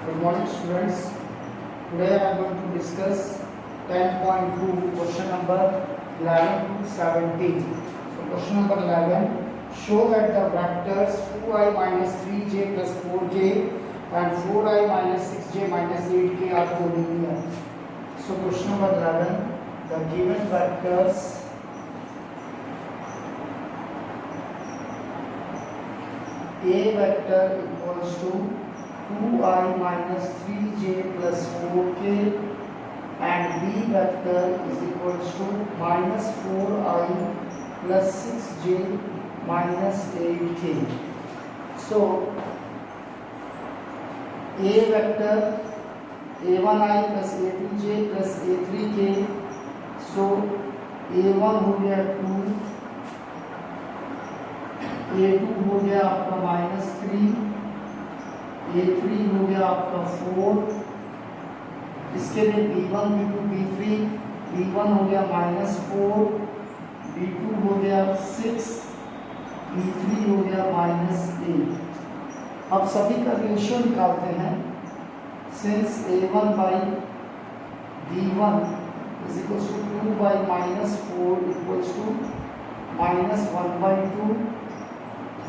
Good morning students. Today I am going to discuss 10.2 question number 11 to 17. So question number 11, show that the vectors 2i minus 3j plus 4j and 4i minus 6j minus 8k are collinear. So question number 11, the given vectors A vector equals to 2i minus 3j plus 4k and B vector is equals to minus 4i plus 6j minus 8k. So A vector a1i plus a2j plus a3k. So a1 हो गया 2, a2 हो गया आपका minus 3, a3 हो गया आपका 4, इसके लिए b1 b2 b3, b1 हो गया माइनस 4, b2 हो गया 6, b3 हो गया माइनस 8। अब सभी का रेशियो निकालते हैं। Since a1 by b1 is equals to 2 by minus 4 equals to minus 1 by 2,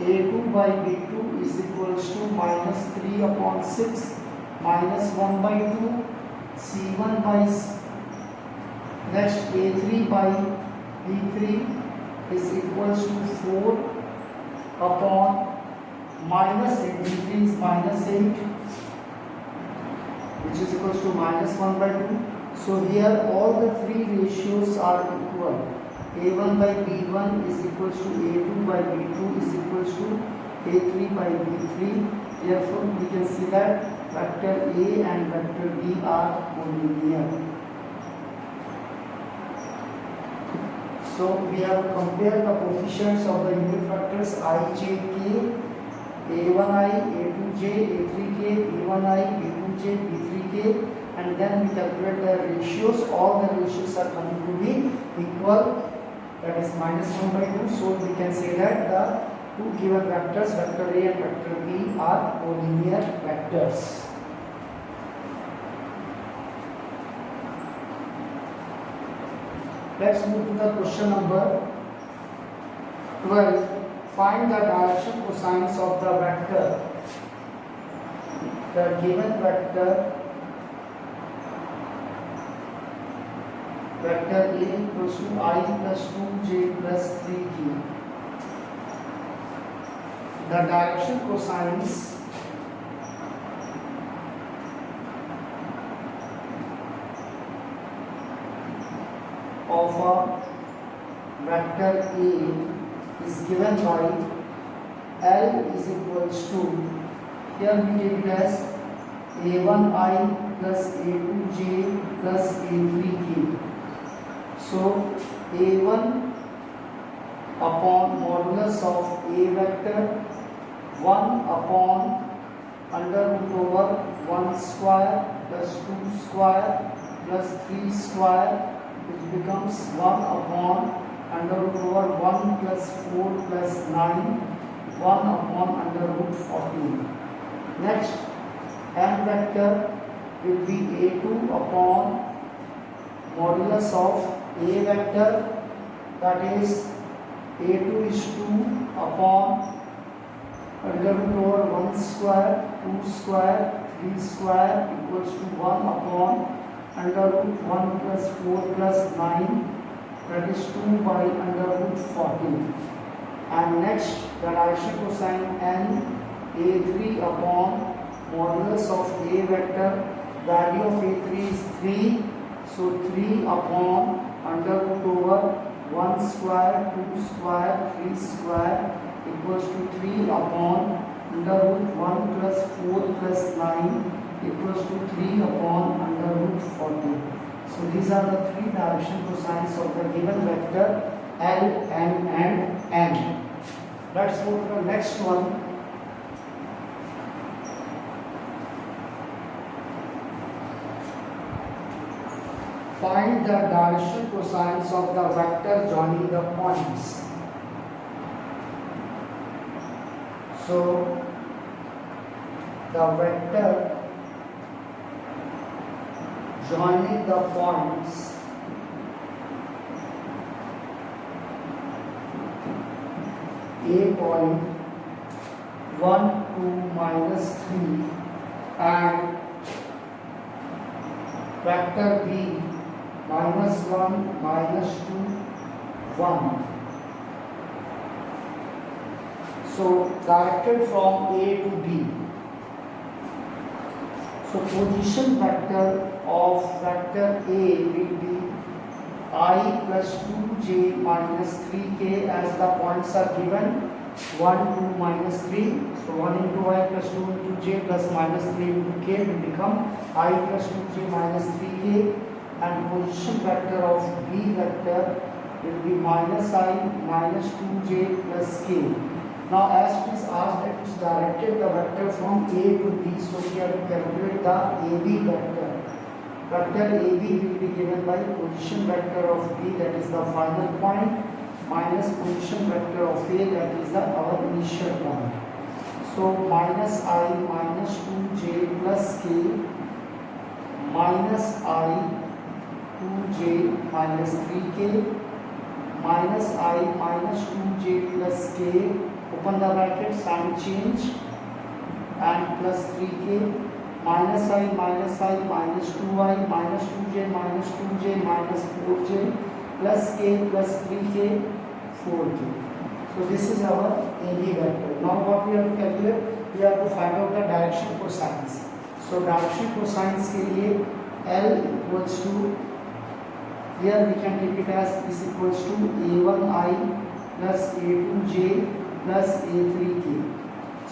a2 by b2 is equals to minus 3 upon 6 minus 1 by 2, c1 by next a3 by b3 is equals to 4 upon minus 8, b3 is minus 8 which is equals to minus 1 by 2. So here all the three ratios are equal. A1 by B1 is equals to A2 by B2 is equals to A3 by B3. Therefore, we can see that vector A and vector B are collinear. So we have compared the coefficients of the unit vectors I, J, K, A1i, A2j, A3k, B1i, B2j, B3k, and then we calculate the ratios. All the ratios are coming to be equal, that is minus 1 by 2. So we can say that the two given vectors, vector A and vector B, are collinear vectors. Let's move to the question number 12. Find the direction cosines of the vector. The given vector A equals to I plus 2j plus 3k. The direction cosines of a vector A is given by L is equals to, here we take it as a1i plus a2j plus a3k. So a1 upon modulus of a vector 1 upon under root over 1 square plus 2 square plus 3 square, which becomes 1 upon under root over 1 plus 4 plus 9, 1 upon under root 14. Next, n vector will be a2 upon modulus of a vector, that is a2 is 2 upon under root over 1 square, 2 square, 3 square equals to 1 upon under root 1 plus 4 plus 9, that is 2 by under root 14. And next, the direction cosine n, a3 upon modulus of a vector, value of a3 is 3, so 3 upon under root over 1 square, 2 square, 3 square equals to 3 upon under root 1 plus 4 plus 9 equals to 3 upon under root 14. So these are the three direction cosines of the given vector L, N and N. Let's move to the next one. Find the direction cosines of the vector joining the points. So the vector joining the points A point 1, 2, minus 3 and vector B minus 1, minus 2, 1. So directed from A to B. So position vector of vector A will be I plus 2j minus 3k as the points are given 1, 2, minus 3. So 1 into I plus 2 into j plus minus 3 into k will become I plus 2j minus 3k, and position vector of B vector will be minus I minus 2j plus k. Now as it is asked that it is directed the vector from A to B, so we have to calculate the AB vector. Vector AB will be given by position vector of B, that is the final point, minus position vector of A, that is our initial point. So minus I minus 2j plus k minus I 2j minus 3k minus I minus 2j plus k, open the bracket, sign change, and plus 3k minus I minus 2I minus 2j minus 2j minus 4j plus k plus 3k 4k. So this is our AB vector. Now what we have to calculate? We have to find out the direction cosines. So direction cosines के लिए L equals to, here we can take it as is equals to A1I plus A2j plus A3k.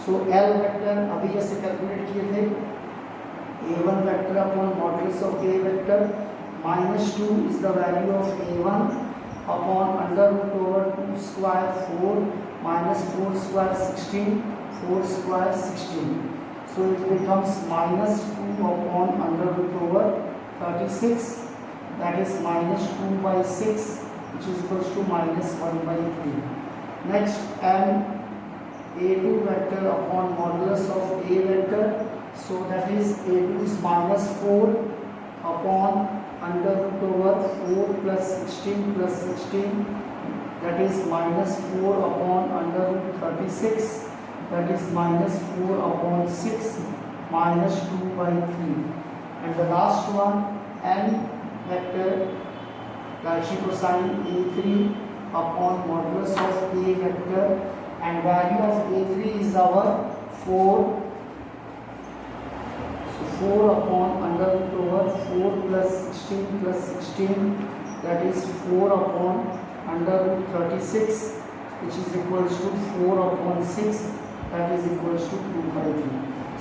So L vector अभी जैसे calculate किए थे, A1 vector upon modulus of A vector, minus 2 is the value of A1 upon under root over 2 square 4 minus 4 square 16, 4 square 16. So it becomes minus 2 upon under root over 36, that is minus 2 by 6, which is equals to minus 1 by 3. Next, M A2 vector upon modulus of A vector, so that is A2 is minus 4 upon under root over 4 plus 16 plus 16, that is minus 4 upon under root 36, that is minus 4 upon 6 minus 2 by 3. And the last one, N vector direction cosine A3 upon modulus of A vector, and value of A3 is our 4. So 4 upon under root over 4 plus 16 plus 16, that is 4 upon under root 36, which is equals to 4 upon 6, that is equals to 2 by 3.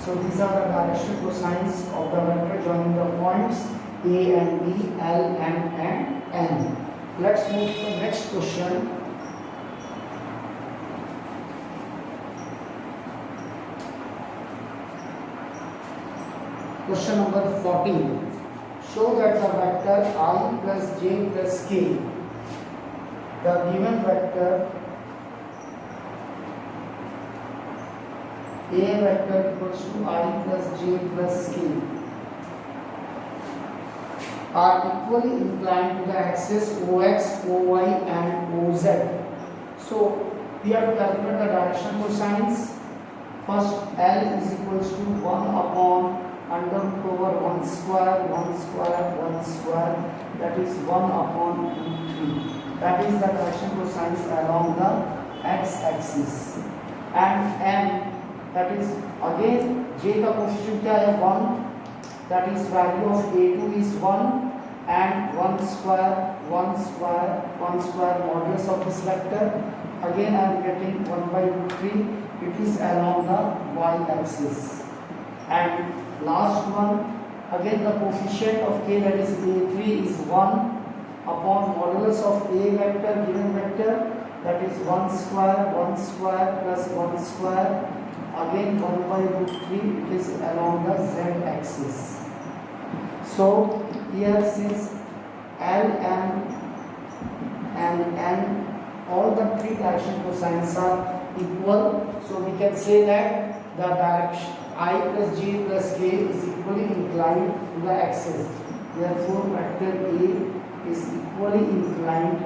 So these are the direction cosines of the vector joining the points A and B, L and N. Let's move to the next question. Question number 14. Show that the vector I plus j plus k, the given vector A vector equals to I plus j plus k, are equally inclined to the axis OX, OY and OZ. So we have to calculate the direction cosines. First, L is equals to 1 upon under root over 1 square, 1 square, 1 square, that is 1 upon root 3. That is the direction cosines along the x-axis. And M, that is again j का coefficient क्या है 1, that is value of A2 is 1, and 1 square, 1 square, 1 square modulus of this vector. Again I am getting 1 by root 3. It is along the y-axis. And last one, again the coefficient of k, that is A3 is 1 upon modulus of A vector, given vector, that is 1 square, 1 square plus 1 square, again 1 by root 3, it is along the z-axis. So here since L, M and N, all the three direction cosines are equal, so we can say that the direction I plus j plus k is equally inclined to the axis. Therefore, vector A is equally inclined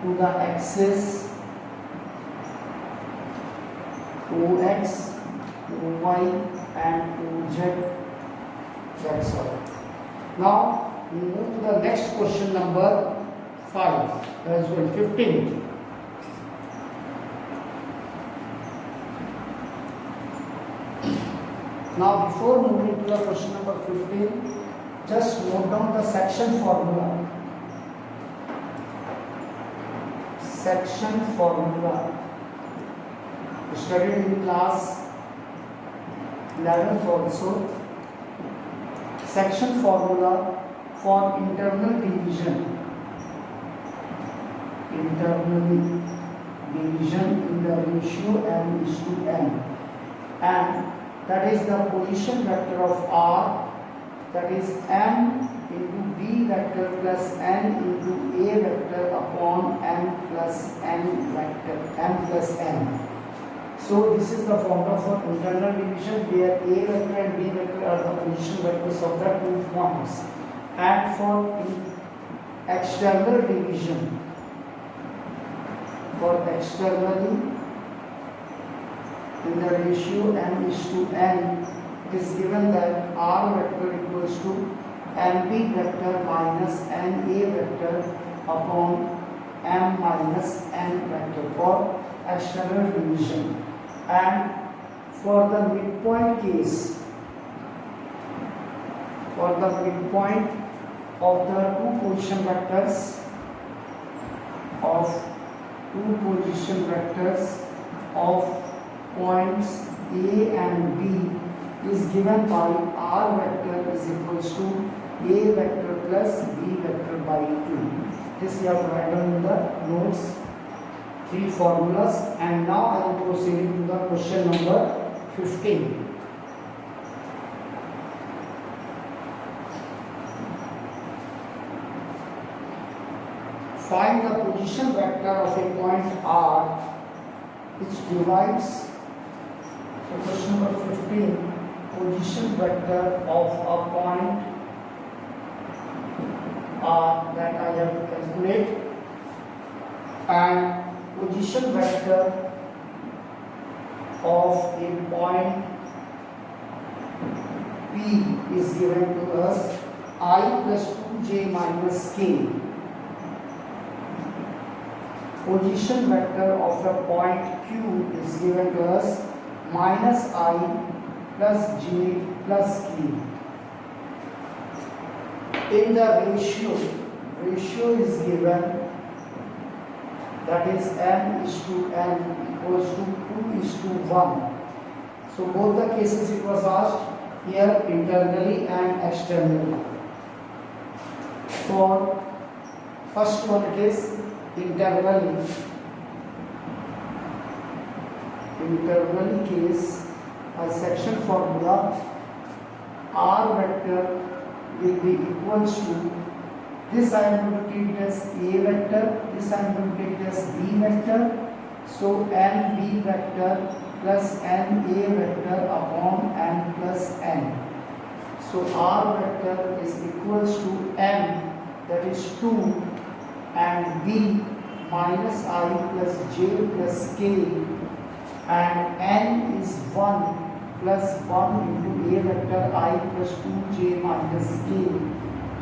to the axis OX, OY and OZ. That's all. Now we move to the next question number 5 as well 15. Now before moving to the question number 15, just note down the section formula. Section formula studied in class 11th also. Section formula for internal division. Internally division in the ratio m:n, and that is the position vector of R, that is m into b vector plus n into a vector upon m plus n vector, m plus n. So this is the formula for internal division, where a vector and b vector are the position vectors of the 2 points. And for external division, for externally in the ratio m:n, it is given that R vector equals to mb vector minus na vector upon m minus n vector for external division. And for the midpoint case, for the midpoint of the two position vectors of points A and B is given by R vector is equals to A vector plus B vector by 2. This we have written in the notes, 3 formulas. And now I am proceeding to the question number 15. Find the position vector of a point R which divides. So question number 15, position vector of a point R that I have to calculate, and position vector of a point P is given to us I plus 2j minus k. Position vector of a point Q is given to us minus I plus j plus k. In the ratio is given, that is m:n equals to 2:1. So both the cases it was asked here, internally and externally. For first one it is internally case, a section formula R vector will be equals to, this I am going to take it as A vector, this I am going to take it as B vector. So nb vector plus na vector upon n plus n. So R vector is equals to m, that is 2, and b minus I plus j plus k, and n is 1 plus 1 into A vector I plus 2j minus k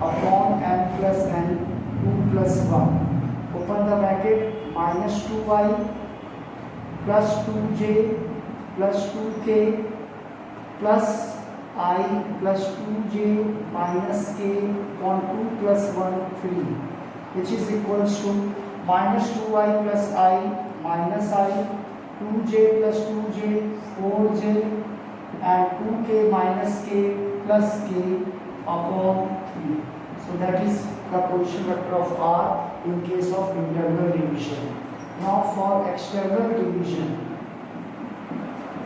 upon n plus n 2 plus 1. Open the bracket, minus 2I plus 2j plus 2k plus I plus 2j minus k upon 2 plus 1 3, which is equals to minus 2I plus I minus I, 2j plus 2j 4j, and 2k minus k plus k upon 3. So that is the position vector of R in case of internal division. Now for external division,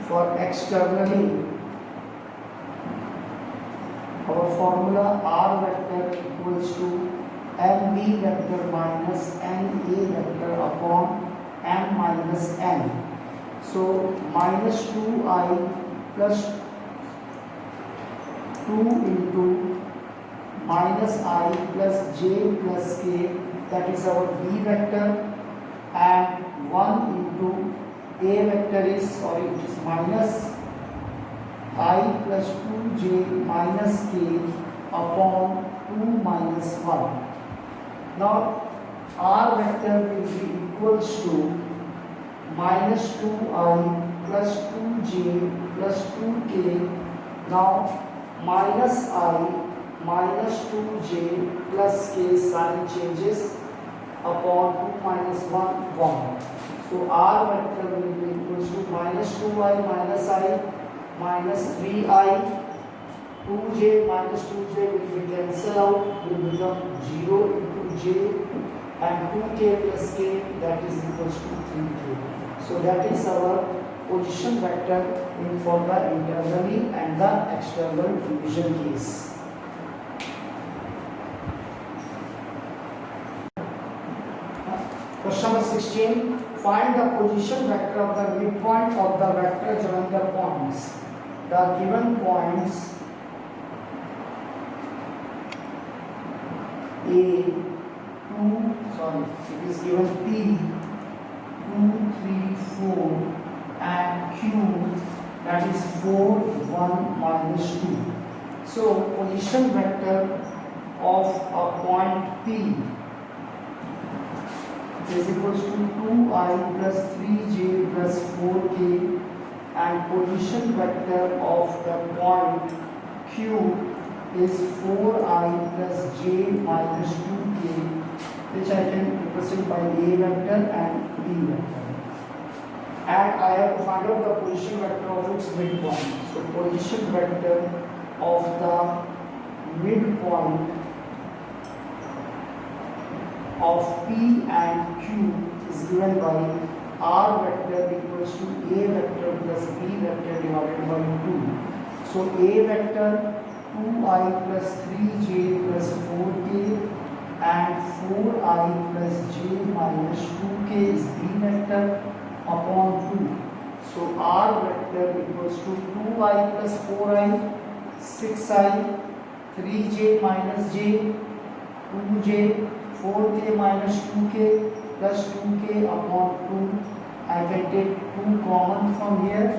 for externally, our formula R vector equals to mb vector minus na vector upon m minus n. So minus 2I plus 2 into minus I plus j plus k, that is our B vector, and 1 into A vector is, sorry, it is minus I plus 2j minus k upon 2 minus 1. Now R vector will be equals to minus 2I plus 2j plus 2k. Now minus I minus 2j plus k sign changes upon 2 minus 1 1. So R vector will be equals to minus 2I minus I minus 3I, 2j minus 2j will be cancel out, will become 0 into j, and 2k plus k, that is equals to 3k. So that is our position vector in for the internally and the external division case. Question number 16. Find the position vector of the midpoint of the vector joining the points. The given points A, 2, sorry, it is given P, 2, 3, 4, and Q, that is 4, 1, minus 2. So, position vector of a point P is equals to 2I plus 3j plus 4k, and position vector of the point Q is 4I plus j minus 2k, which I can represent by A vector and B vector. And I have to find out the position vector of its midpoint. So position vector of the midpoint of P and Q is given by R vector equals to A vector plus B vector divided by 2. So A vector 2I plus 3j plus 4k and 4I plus j minus 2k is B vector upon 2. So R vector equals to 2I plus 4I, 6I, 3j minus j, 2j, 4k minus 2k plus 2k upon 2. I can take 2 common from here.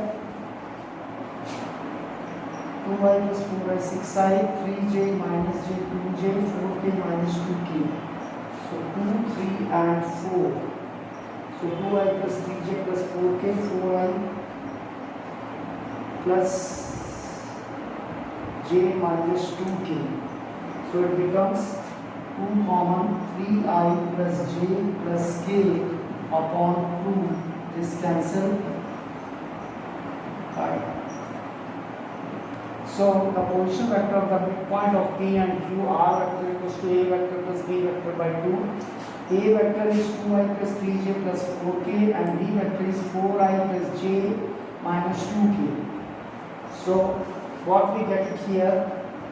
2I plus 4I, 6I, 3j minus j, 2j, 4k minus 2k. So 2, 3 and 4. So 2I plus 3j plus 4k, 4I plus j minus 2k. So it becomes 2 common, 3I plus j plus k upon 2. This cancel. Right. So the position vector of the midpoint of P and Q, R vector equals to A vector plus B vector by 2. A vector is 2I plus 3j plus 4k and B vector is 4I plus j minus 2k. So what we get here,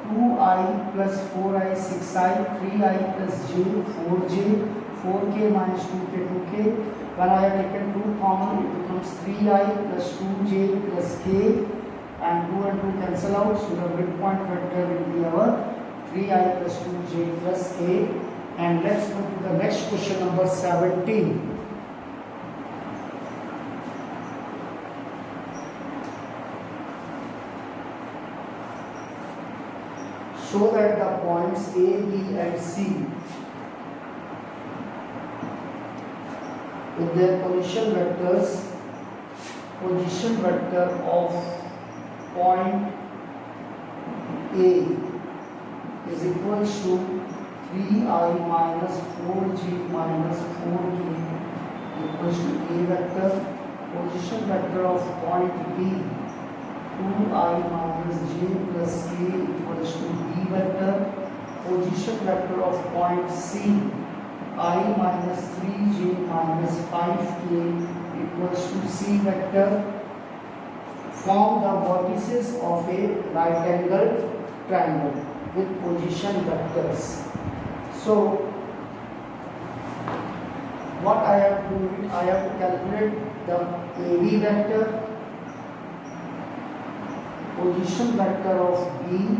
2I plus 4I, 6I, 3I plus j, 4j, 4k minus 2k, 2k. When I have taken 2 common, it becomes 3I plus 2j plus k, and 2 and 2 cancel out. So the midpoint vector will be our 3I plus 2j plus k. And let's go to the next question, number 17. Show that the points A, B and C with their position vectors, position vector of point A is equals to 3I minus 4j minus 4k equals to A vector. Position vector of point B, 2I minus j plus k equals to B vector. Position vector of point C, I minus 3j minus 5k equals to C vector. Form the vertices of a right angle triangle with position vectors. So what I have to do, I have to calculate the AB vector, position vector of B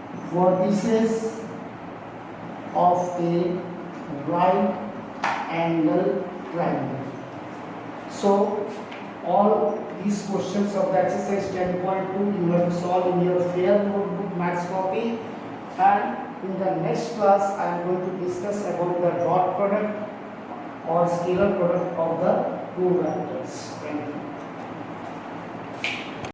vertices of a right angle triangle. So all these questions of the exercise 10.2 you have to solve in your fair notebook maths copy, and in the next class I am going to discuss about the dot product or scalar product of the two vectors. Thank you.